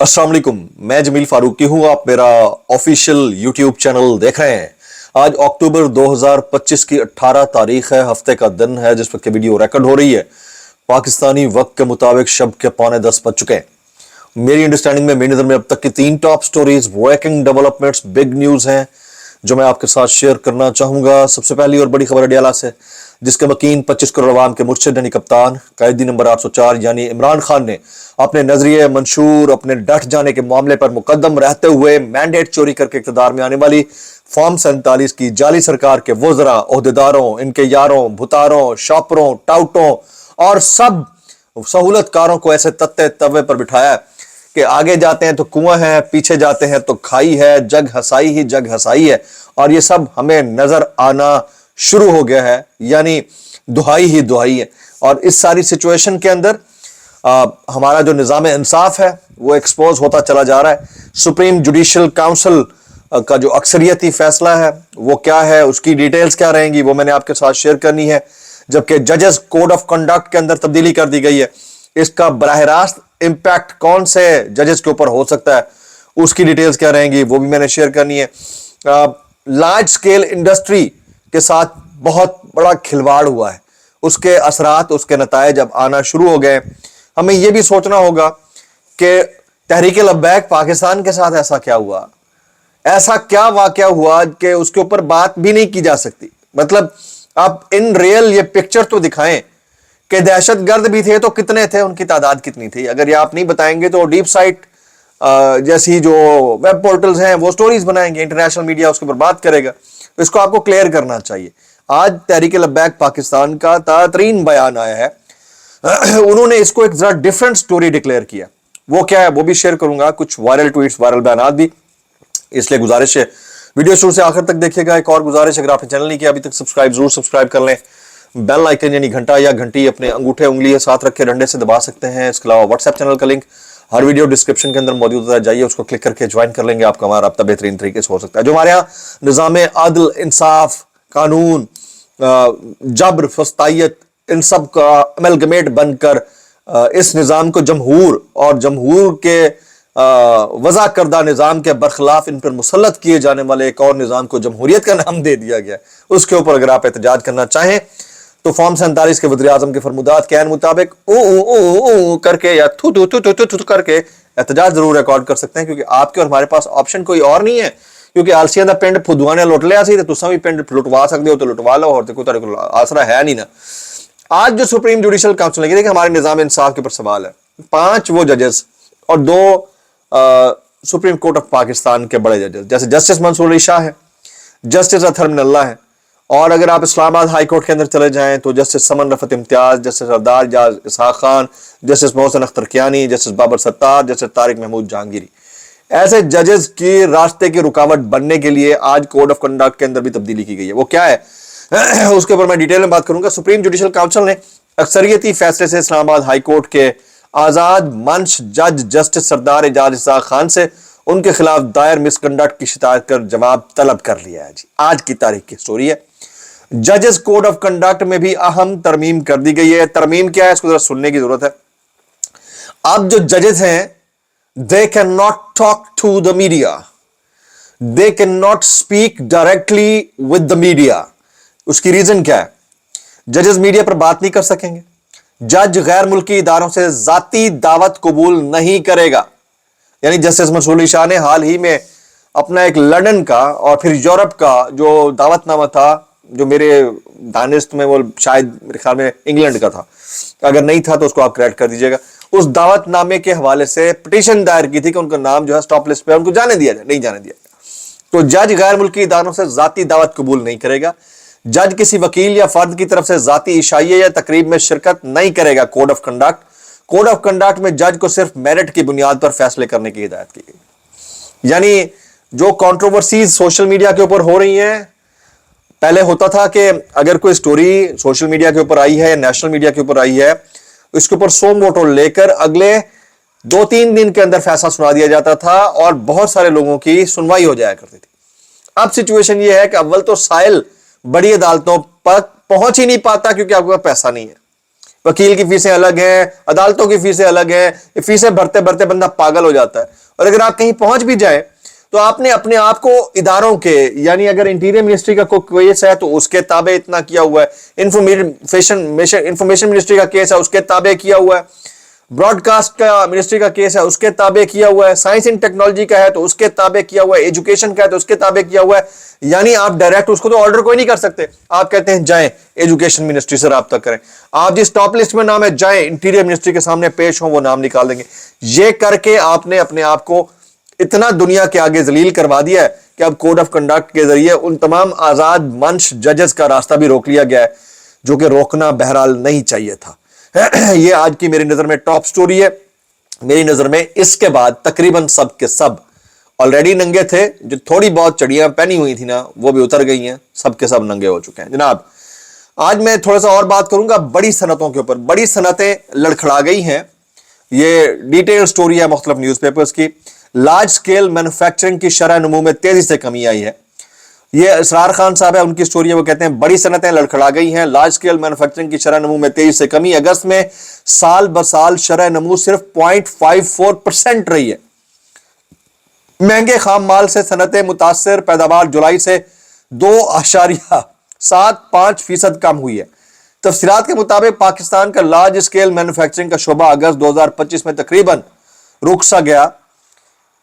अस्सलाम वालेकुम, मैं जमील फारूकी हूं। आप मेरा ऑफिशियल यूट्यूब चैनल देख रहे हैं। आज अक्टूबर 2025 की 18 तारीख है, हफ्ते का दिन है जिस वक्त वीडियो रिकॉर्ड हो रही है। पाकिस्तानी वक्त के मुताबिक शब के 9:45 बज चुके हैं। मेरी अंडरस्टैंडिंग में, मेरी नजर में अब तक की 3 top stories, breaking developments, big news हैं जो मैं आपके साथ शेयर करना चाहूंगा। सबसे पहली और बड़ी खबर अडियाला से, जिसके मकीन 25 करोड़ अवाम के मुर्शिद यानी कप्तान कायदी नंबर 804 यानी इमरान खान ने अपने नजरिए मंशूर, अपने डट जाने के मामले पर मुकदम रहते हुए मैंडेट चोरी करके इक़्तिदार में आने वाली फॉर्म 47 की जाली सरकार के वज़रा, ओहदेदारों, इनके यारों, भुतारों, शॉपरों, टाउटों और सब सहूलतकारों को ऐसे तत्ते तवे पर बिठाया कि आगे जाते हैं तो कुआं है, पीछे जाते हैं तो खाई है, जग हसाई ही जग हसाई है। और ये सब हमें नजर आना शुरू हो गया है, यानी दुहाई ही दुहाई है। और इस सारी सिचुएशन के अंदर हमारा जो निज़ाम इंसाफ है वो एक्सपोज होता चला जा रहा है। सुप्रीम जुडिशल काउंसिल का जो अक्सरियती फैसला है वो क्या है, उसकी डिटेल्स क्या रहेंगी, वो मैंने आपके साथ शेयर करनी है। जबकि जजेस कोड ऑफ कंडक्ट के अंदर तब्दीली कर दी गई है, इसका बराह रास्त इंपैक्ट कौन से जजेस के ऊपर हो सकता है, उसकी डिटेल्स क्या रहेंगी, वो भी मैंने शेयर करनी है। लार्ज स्केल इंडस्ट्री के साथ बहुत बड़ा खिलवाड़ हुआ है, उसके असरात, उसके नतायज अब आना शुरू हो गए। हमें यह भी सोचना होगा कि तहरीक लब्बैक पाकिस्तान के साथ ऐसा क्या हुआ, ऐसा क्या वाकया हुआ कि उसके ऊपर बात भी नहीं की जा सकती। मतलब आप इन रियल ये पिक्चर तो दिखाएं कि दहशतगर्द भी थे तो कितने थे, उनकी तादाद कितनी थी। अगर ये आप नहीं बताएंगे तो डीप साइट जैसी जो वेब पोर्टल्स हैं वो स्टोरीज बनाएंगे, इंटरनेशनल मीडिया उसके ऊपर बात करेगा। तो इसको आपको क्लियर करना चाहिए। आज तहरीक लब्बैक पाकिस्तान का ताज़ा बयान आया है, उन्होंने इसको एक जरा डिफरेंट स्टोरी डिक्लेयर किया। वो क्या है वो भी शेयर करूंगा, कुछ वायरल ट्वीट्स, वायरल बयान भी। इसलिए गुजारिश है वीडियो शुरू से आखिर तक देखिएगा। एक और गुजारिश, अगर आपने चैनल नहीं किया अभी तक सब्सक्राइब जरूर सब्सक्राइब कर लें। बेल आइकन यानी घंटा या घंटी अपने अंगूठे उंगली साथ रख के डंडे से दबा सकते हैं। इसके अलावा व्हाट्सएप चैनल का लिंक हर वीडियो डिस्क्रिप्शन के अंदर मौजूद है, जाइए उसको क्लिक करके ज्वाइन कर लेंगे। आपका हमारा रब्ता बेहतरीन तरीके से हो सकता है। जो हमारे यहाँ निज़ाम अदल, इंसाफ, कानून, जबर, फस्तायत, इन सब का अमलगमेट बनकर इस निज़ाम को जमहूर और जमहूर के वज़ा करदा निज़ाम के बरखिलाफ इन पर मुसल्लत किए जाने वाले एक और निज़ाम को जमहूरियत का नाम दे दिया गया। उसके ऊपर अगर आप एहतजाज करना चाहें तो फॉर्म 47 के वज़ीर आज़म के फरमुदात के मुताबिक ओ करके या थू थू थू थू थू थू करके एहतजाज जरूर रिकॉर्ड कर सकते हैं, क्योंकि आपके और हमारे पास ऑप्शन कोई और नहीं है। क्योंकि आलसिया दा पिंड फुदुआ ने लुट लिया सी ते तुसां भी पिंड लुटवा सकते हो तो लुटवा लो, और कोई तुहाडे कोल आसरा है नहीं ना। आज जो सुप्रीम जुडिशल काउंसिल है, देखिए हमारे निज़ाम इंसाफ के ऊपर सवाल है। 5 वो जजेस और 2 सुप्रीम कोर्ट ऑफ पाकिस्तान के बड़े जजेस, जैसे जस्टिस मंसूर अली शाह है, जस्टिस अतहर मिनल्ला है, और अगर आप इस्लामाबाद हाई कोर्ट के अंदर चले जाएं तो justice Saman Rafat Imtiaz, justice Sardar Ejaz Ishaq Khan, justice Mohsin Akhtar Kayani, justice Babar Sattar, justice Tariq Mahmood Jahangiri. ऐसे जजेस की रास्ते की रुकावट बनने के लिए आज कोड ऑफ कंडक्ट के अंदर भी तब्दीली की गई है। वो क्या है उसके ऊपर मैं डिटेल में बात करूंगा। सुप्रीम जुडिशल काउंसिल ने अक्सरियती फैसले से इस्लामाबाद हाई कोर्ट के आजाद मंच जज जस्टिस सरदार एजाज इसहाक खान से उनके खिलाफ दायर मिसकंडक्ट की शिकायत कर जवाब तलब कर लिया है। जी, आज की तारीख की स्टोरी है। जजेस कोड ऑफ कंडक्ट में भी अहम तरमीम कर दी गई है। तरमीम क्या है इसको जरा सुनने की जरूरत है। अब जो जजेस हैं, they can not talk to the media, they can not speak directly with the media. उसकी रीजन क्या है? जजेस मीडिया पर बात नहीं कर सकेंगे। जज गैर मुल्की इदारों से जाती दावत कबूल नहीं करेगा। यानी जस्टिस मंसूर अली शाह ने हाल ही में अपना एक लंदन का और फिर यूरोप का जो दावतनामा था, जो मेरे दानिस्त में वो शायद मेरे ख्याल में इंग्लैंड का था, अगर नहीं था तो उसको आप करेक्ट कर दीजिएगा, उस दावतनामे के हवाले से पिटीशन दायर की थी कि उनका नाम जो है स्टॉप लिस्ट पे उनको जाने दिया जाए, नहीं जाने दिया। तो जज गैर मुल्की इदारों से जाती दावत कबूल नहीं करेगा। जज किसी वकील या फर्द की तरफ से जाती इशाइया या तकरीब में शिरकत नहीं करेगा। कोड ऑफ कंडक्ट में जज को सिर्फ मेरिट की बुनियाद पर फैसले करने की हिदायत की गई। यानी जो कंट्रोवर्सीज सोशल मीडिया के ऊपर हो रही हैं, पहले होता था कि अगर कोई स्टोरी सोशल मीडिया के ऊपर आई है या नेशनल मीडिया के ऊपर आई है, इसके ऊपर 100 मोटो लेकर अगले 2-3 दिन के अंदर फैसला सुना दिया जाता था और बहुत सारे लोगों की सुनवाई हो जाया करती थी। अब सिचुएशन यह है कि अव्वल तो साइल बड़ी अदालतों पर पहुंच ही नहीं पाता क्योंकि आपके पास पैसा नहीं है। वकील की फीसें अलग हैं, अदालतों की फीसें अलग हैं, ये फीसें भरते भरते बंदा पागल हो जाता है। और अगर आप कहीं पहुंच भी जाए तो आपने अपने आप को इदारों के, यानी अगर इंटीरियर मिनिस्ट्री का कोई केस है तो उसके ताबे इतना किया हुआ है, इंफॉर्मेशन मिनिस्ट्री का केस है उसके ताबे किया हुआ है, ब्रॉडकास्ट का मिनिस्ट्री का केस है उसके ताबे किया हुआ है, साइंस एंड टेक्नोलॉजी का है तो उसके ताबे किया हुआ है, एजुकेशन का है तो उसके ताबे किया हुआ है। यानी आप डायरेक्ट उसको तो ऑर्डर कोई नहीं कर सकते। आप कहते हैं जाएं एजुकेशन मिनिस्ट्री से राब्ता करें, आप जिस टॉप लिस्ट में नाम है जाएं इंटीरियर मिनिस्ट्री के सामने पेश हो, वो नाम निकाल देंगे। ये करके आपने अपने आप को इतना दुनिया के आगे जलील करवा दिया है कि अब कोड ऑफ कंडक्ट के जरिए उन तमाम आजाद मंच जजेस का रास्ता भी रोक लिया गया है, जो कि रोकना बहरहाल नहीं चाहिए था। ये आज की मेरी नजर में टॉप स्टोरी है। मेरी नजर में इसके बाद तकरीबन सब के सब ऑलरेडी नंगे थे, जो थोड़ी बहुत चड़ियां पहनी हुई थी ना वो भी उतर गई हैं, सब के सब नंगे हो चुके हैं। जनाब आज मैं थोड़ा सा और बात करूंगा बड़ी सनतों के ऊपर। बड़ी सनतें लड़खड़ा गई हैं, ये डिटेल स्टोरी है मुख्तलिफ न्यूज़पेपर्स की। लार्ज स्केल मैन्युफैक्चरिंग की शरह नमू में तेजी से कमी आई है। ये इसरार खान साहब है, उनकी स्टोरी है। वो कहते हैं बड़ी सनतें लड़खड़ा गई हैं, लार्ज स्केल मैन्युफैक्चरिंग की शरह नमू में तेजी से कमी। अगस्त में साल ब साल शरह नमू सिर्फ 0.54% रही है। महंगे खाम माल से सनतें मुतासर, पैदावार जुलाई से 2.75% कम हुई है। तफसीलात के मुताबिक पाकिस्तान का लार्ज स्केल मैन्युफैक्चरिंग का शोबा अगस्त 2025 में तकरीबन रुक सा गया,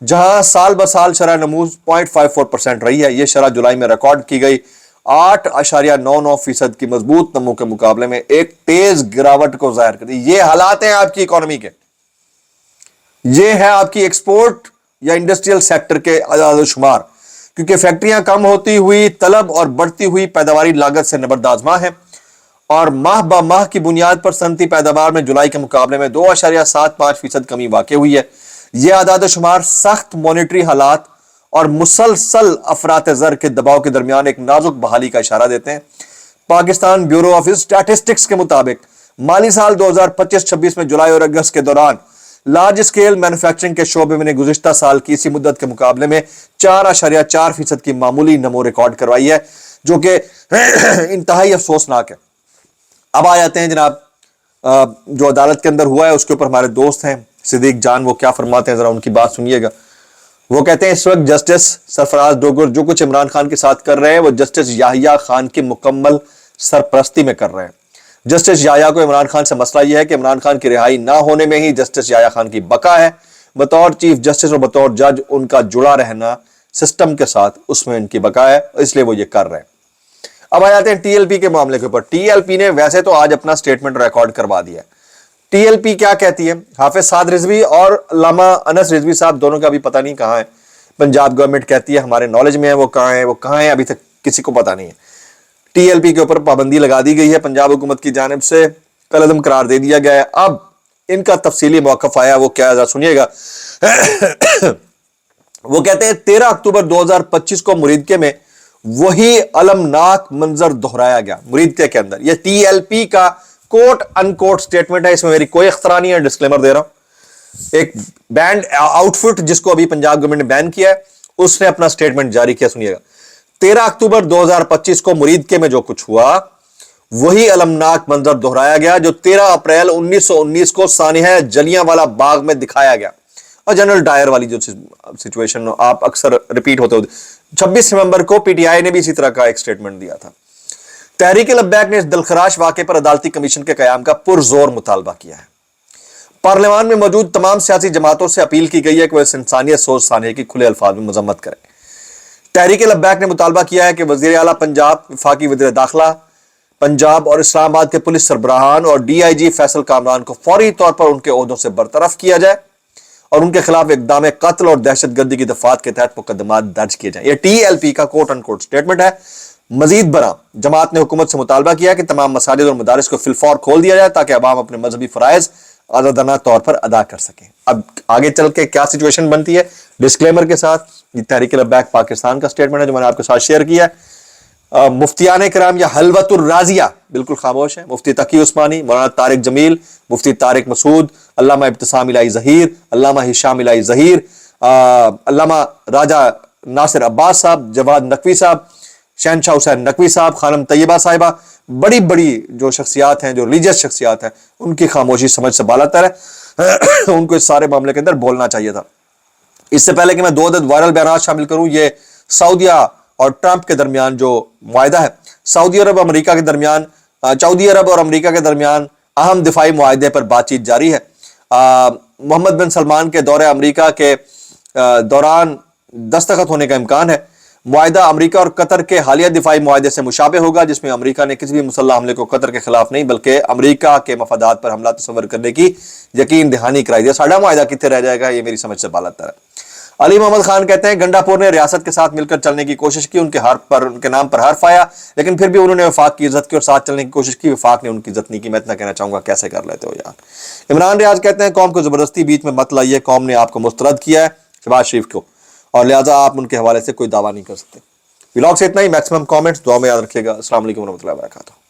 जहां साल ब साल शरह नमूज 0.54% रही है। यह शरह जुलाई में रिकॉर्ड की गई 8.99% की मजबूत नमू के मुकाबले में एक तेज गिरावट को जाहिर करती है। ये हालात हैं आपकी इकोनॉमी के, ये है आपकी एक्सपोर्ट या इंडस्ट्रियल सेक्टर के आदाद शुमार, क्योंकि फैक्ट्रियां कम होती हुई तलब और बढ़ती हुई पैदावारी लागत से नबरदाजमा है। और माह ब माह की बुनियाद पर सनती पैदावार में जुलाई के मुकाबले में 2.75% कमी वाक़ हुई है। यह आदाद शुमार सख्त मॉनिटरी हालात और मुसलसल अफरात ज़र के दबाव के दरमियान एक नाजुक बहाली का इशारा देते हैं। पाकिस्तान ब्यूरो ऑफ स्टैटिस्टिक्स के मुताबिक माली साल 2025-26 में जुलाई और अगस्त के दौरान लार्ज स्केल मैन्युफैक्चरिंग के शोबे में गुज़िश्ता साल की इसी मुद्दत के मुकाबले में 4.4% की मामूली नमो रिकॉर्ड करवाई है, जो कि इंतहाई अफसोसनाक है। अब आ जाते हैं जनाब जो अदालत के अंदर हुआ है उसके ऊपर हमारे दोस्त हैं सिद्दीक जान, वो क्या फरमाते हैं जरा उनकी बात सुनिएगा। वो कहते हैं इस वक्त जस्टिस सरफराज डोगर जो कुछ इमरान खान के साथ कर रहे हैं वो जस्टिस याहिया खान की मुकम्मल सरपरस्ती में कर रहे हैं। जस्टिस याहिया को इमरान खान से मसला यह है कि इमरान खान की रिहाई ना होने में ही जस्टिस याहिया खान की बका है। बतौर चीफ जस्टिस और बतौर जज उनका जुड़ा रहना सिस्टम के साथ, उसमें इनकी बका है, इसलिए वो ये कर रहे हैं। अब आ जाते हैं टीएलपी के मामले के ऊपर। टीएलपी ने वैसे तो आज अपना स्टेटमेंट रिकॉर्ड करवा दिया। टीएलपी क्या कहती है? हाफिज साद रिजवी और अल्लामा अनस रिजवी साहब दोनों का भी पता नहीं कहाँ है। पंजाब गवर्नमेंट कहती है हमारे नॉलेज में है, वो कहाँ है अभी तक किसी को पता नहीं है। टीएलपी के ऊपर पाबंदी लगा दी गई है पंजाब हुकूमत की जानिब से, कलअदम करार दे दिया गया है। अब इनका तफसीली मौक़िफ़ आया, वो क्या है सुनिएगा। वो कहते हैं 13 अक्टूबर 2025 को मुरीदके में वही अलमनाक मंजर दोहराया गया। मुरीदके के अंदर यह टीएलपी का कोट अनकोट स्टेटमेंट है, इसमें मेरी कोई इख्तरा नहीं है, डिस्क्लेमर दे रहा हूं। एक बैंड आउटफिट जिसको अभी पंजाब गवर्नमेंट ने बैन किया है, उसने अपना स्टेटमेंट जारी किया, सुनिएगा। 13 अक्टूबर 2025 को मुरीदके में जो कुछ हुआ वही अलमनाक मंजर दोहराया गया जो 13 अप्रैल 1919 को सानिया जलियांवाला बाग में दिखाया गया। और जनरल डायर वाली जो सिचुएशन आप अक्सर रिपीट होते 26 नवंबर को पीटीआई ने भी इसी तरह का एक स्टेटमेंट दिया था। तहरीक लब्बैक ने इस दिलखराश वाक़े पर अदालती कमीशन के क़याम का पुरजोर मुतालबा किया है। पार्लियामान में मौजूद तमाम सियासी जमातों से अपील की गई है कि वह इस इंसानियत सोच सानिया की खुले अल्फाज में मजम्मत करें। तहरीक लब्बैक ने मुतालबा किया है कि वज़ीर आला पंजाब, वफाकी वज़ीर दाखिला पंजाब और इस्लामाबाद के पुलिस सरबराहान और डीआईजी फैसल कामरान को फौरी तौर पर उनके ओहदों से बरतरफ किया जाए और उनके खिलाफ इक़दाम कत्ल और दहशतगर्दी की दफात के तहत मुकदमात दर्ज किए जाए। यह टीएलपी का कोट अनकोट स्टेटमेंट है। मजीद बरा जमात ने हुकूमत से मुतालबा किया कि तमाम मसाजिद और मदारिस को फिलफौर खोल दिया जाए ताकि अवाम अपने मजहबी फ़राइज़ आज़ादाना तौर पर अदा कर सकें। अब आगे चल के क्या सिचुएशन बनती है, डिस्क्लेमर के साथ। ये तहरीक लब्बैक पाकिस्तान का स्टेटमेंट है जो मैंने आपके साथ शेयर किया है। मुफ्तियान कराम या हलवतुर राजिया बिल्कुल खामोश है। मुफ्ती तकी उस्मानी, मौलाना तारिक जमील, मुफ्ती तारिक मसूद, अल्लामा इब्तिसाम इलाही ज़हीर, अल्लामा हिशाम इलाही ज़हीर, अल्लामा राजा नासिर अब्बास साहब, जवाद नकवी साहब, शहनशाह हुसैन नकवी साहब, खानम तैयबा साहिबा, बड़ी बड़ी जो शख्सियात हैं, जो रिलीजियस शख्सियात हैं, उनकी खामोशी समझ से बालातर है। उनको इस सारे मामले के अंदर बोलना चाहिए था। इससे पहले कि मैं 2 अदद वायरल बयान शामिल करूं, ये सऊदीया और ट्रंप के दरमियान जो मुआहदा है, सऊदी अरब अमेरिका के दरमियान, सऊदी अरब और अमेरिका के दरमियान अहम दिफाई मुआहदे पर बातचीत जारी है। मोहम्मद बिन सलमान के दौरे अमेरिका के दौरान दस्तखत होने का इम्कान है। मुआहदा अमेरिका और कतर के हालिया दिफाई मुआहदे से मुशाबे होगा, जिसमें अमेरिका ने किसी भी मुसल्लह हमले को कतर के खिलाफ नहीं बल्कि अमेरिका के मफादात पर हमला तस्वर करने की यकीन दहानी कराई दी। साडा मुआहदा कितने रह जाएगा, ये मेरी समझ से बालातर है। अली मोहम्मद खान कहते हैं गंडापुर ने रियासत के साथ मिलकर चलने की कोशिश की, उनके नाम पर हर्फ आया, लेकिन फिर भी उन्होंने वफाक की इज्जत की और साथ चलने की कोशिश की, वफाक ने उनकी इज्जत नहीं की। मैं इतना कहना चाहूंगा, कैसे कर लेते हो यार। इमरान रियाज कहते हैं कौम को जबरदस्ती बीच में मत लाइए, कौम ने आपको मुस्तरद किया है शहबाज शरीफ को, और लिहाजा आप उनके हवाले से कोई दावा नहीं कर सकते। व्लॉग से इतना ही। मैक्सिमम कमेंट्स दुआ में याद रखिएगा। अस्सलाम वालेकुम रहमतुल्लाहि व बरकातहू।